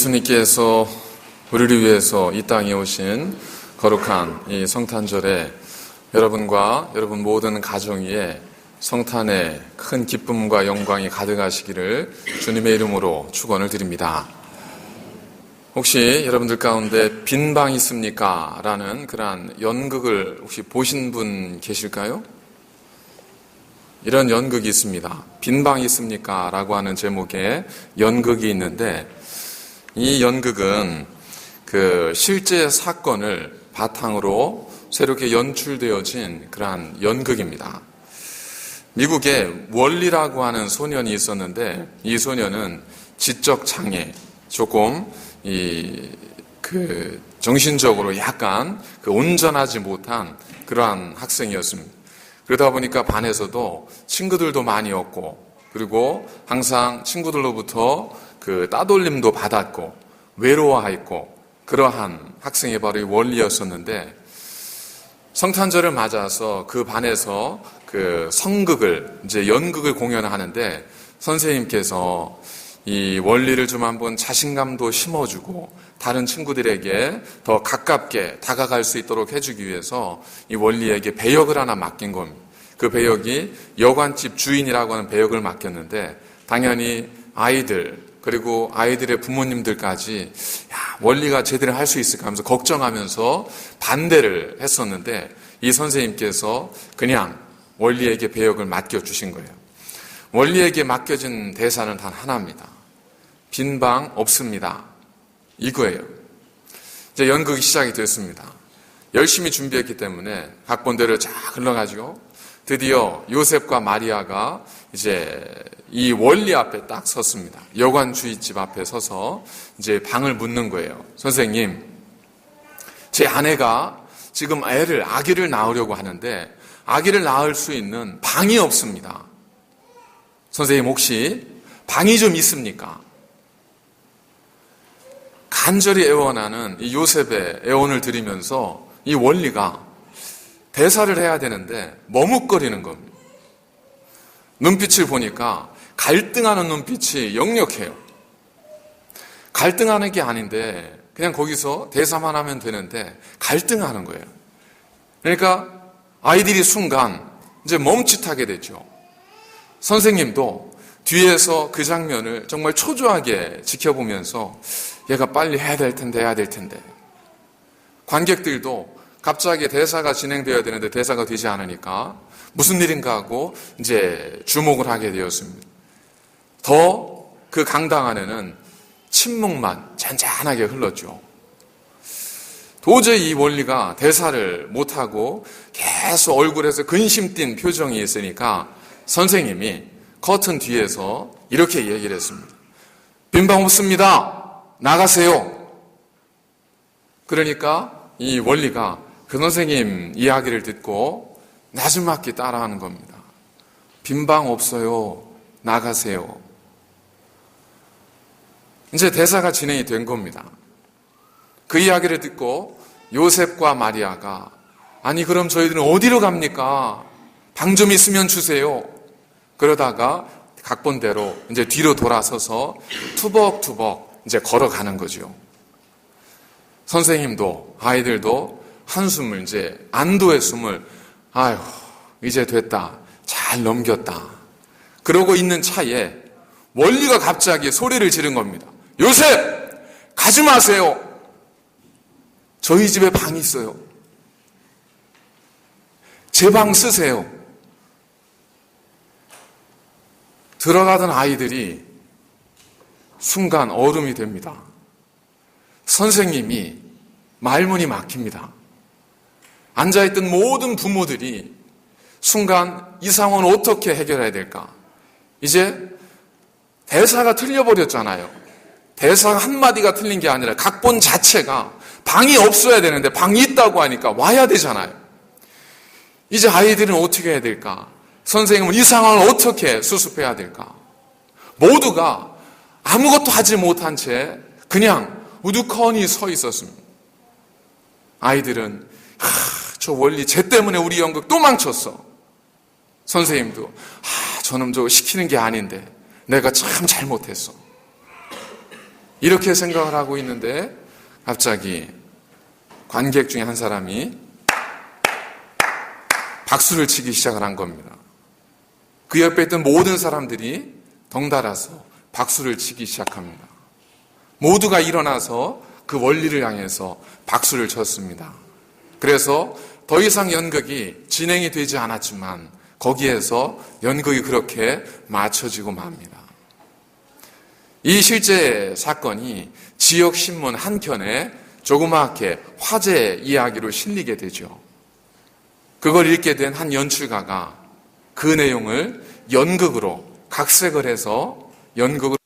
예수님께서 우리를 위해서 이 땅에 오신 거룩한 이 성탄절에 여러분과 여러분 모든 가정 위에 성탄의 큰 기쁨과 영광이 가득하시기를 주님의 이름으로 축원을 드립니다. 혹시 여러분들 가운데 빈 방 있습니까? 라는 그러한 연극을 혹시 보신 분 계실까요? 이런 연극이 있습니다. 빈 방 있습니까? 라고 하는 제목의 연극이 있는데 이 연극은 그 실제 사건을 바탕으로 새롭게 연출되어진 그러한 연극입니다. 미국에 월리라고 하는 소년이 있었는데 이 소년은 지적 장애, 조금 정신적으로 약간 온전하지 못한 그러한 학생이었습니다. 그러다 보니까 반에서도 친구들도 많이 없고, 그리고 항상 친구들로부터 따돌림도 받았고 외로워했고 그러한 학생이 바로 이 월리였었는데, 성탄절을 맞아서 그 반에서 성극을 연극을 공연하는데 선생님께서 이 원리를 좀 한번 자신감도 심어주고 다른 친구들에게 더 가깝게 다가갈 수 있도록 해주기 위해서 이 원리에게 배역을 하나 맡긴 겁니다. 그 배역이 여관집 주인이라고 하는 배역을 맡겼는데, 당연히 아이들 그리고 아이들의 부모님들까지 원리가 제대로 할 수 있을까 하면서 걱정하면서 반대를 했었는데, 이 선생님께서 그냥 원리에게 배역을 맡겨주신 거예요. 원리에게 맡겨진 대사는 단 하나입니다. 빈 방 없습니다. 이거예요. 이제 연극이 시작이 됐습니다. 열심히 준비했기 때문에 각본대로 쫙 흘러가지고 드디어 요셉과 마리아가 이제 이 원리 앞에 딱 섰습니다. 여관 주인집 앞에 서서 이제 방을 묻는 거예요. 선생님, 제 아내가 지금 아기를 낳으려고 하는데 아기를 낳을 수 있는 방이 없습니다. 선생님, 혹시 방이 좀 있습니까? 간절히 애원하는 이 요셉의 애원을 드리면서 이 원리가 대사를 해야 되는데 머뭇거리는 겁니다. 눈빛을 보니까 갈등하는 눈빛이 역력해요. 갈등하는 게 아닌데 그냥 거기서 대사만 하면 되는데 갈등하는 거예요. 그러니까 아이들이 순간 이제 멈칫하게 되죠. 선생님도 뒤에서 그 장면을 정말 초조하게 지켜보면서 얘가 빨리 해야 될 텐데. 관객들도 갑자기 대사가 진행되어야 되는데 대사가 되지 않으니까 무슨 일인가 하고 이제 주목을 하게 되었습니다. 더 그 강당 안에는 침묵만 잔잔하게 흘렀죠. 도저히 이 원리가 대사를 못하고 계속 얼굴에서 근심 띈 표정이 있으니까 선생님이 커튼 뒤에서 이렇게 얘기를 했습니다. 빈방 없습니다. 나가세요. 그러니까 이 원리가 그 선생님 이야기를 듣고 나지막히 따라하는 겁니다. 빈방 없어요. 나가세요. 이제 대사가 진행이 된 겁니다. 그 이야기를 듣고 요셉과 마리아가, 아니 그럼 저희들은 어디로 갑니까? 방 좀 있으면 주세요. 그러다가 각본대로 이제 뒤로 돌아서서 투벅투벅 이제 걸어가는 거죠. 선생님도 아이들도 한숨을 이제 안도의 숨을, 아휴 이제 됐다, 잘 넘겼다. 그러고 있는 차에 원리가 갑자기 소리를 지른 겁니다. 요셉, 가지 마세요. 저희 집에 방이 있어요. 제 방 쓰세요. 들어가던 아이들이 순간 얼음이 됩니다. 선생님이 말문이 막힙니다. 앉아있던 모든 부모들이 순간 이 상황을 어떻게 해결해야 될까? 이제 대사가 틀려버렸잖아요. 대사 한마디가 틀린 게 아니라 각본 자체가 방이 없어야 되는데 방이 있다고 하니까 와야 되잖아요. 이제 아이들은 어떻게 해야 될까? 선생님은 이 상황을 어떻게 수습해야 될까? 모두가 아무것도 하지 못한 채 그냥 우두커니 서 있었습니다. 아이들은 저 원리 쟤 때문에 우리 연극 또 망쳤어. 선생님도 저놈 저거 시키는 게 아닌데 내가 참 잘못했어. 이렇게 생각을 하고 있는데 갑자기 관객 중에 한 사람이 박수를 치기 시작을 한 겁니다. 그 옆에 있던 모든 사람들이 덩달아서 박수를 치기 시작합니다. 모두가 일어나서 그 원리를 향해서 박수를 쳤습니다. 그래서 더 이상 연극이 진행이 되지 않았지만 거기에서 연극이 그렇게 맞춰지고 맙니다. 이 실제 사건이 지역 신문 한 켠에 조그맣게 화제 이야기로 실리게 되죠. 그걸 읽게 된 한 연출가가 그 내용을 연극으로 각색을 해서 연극을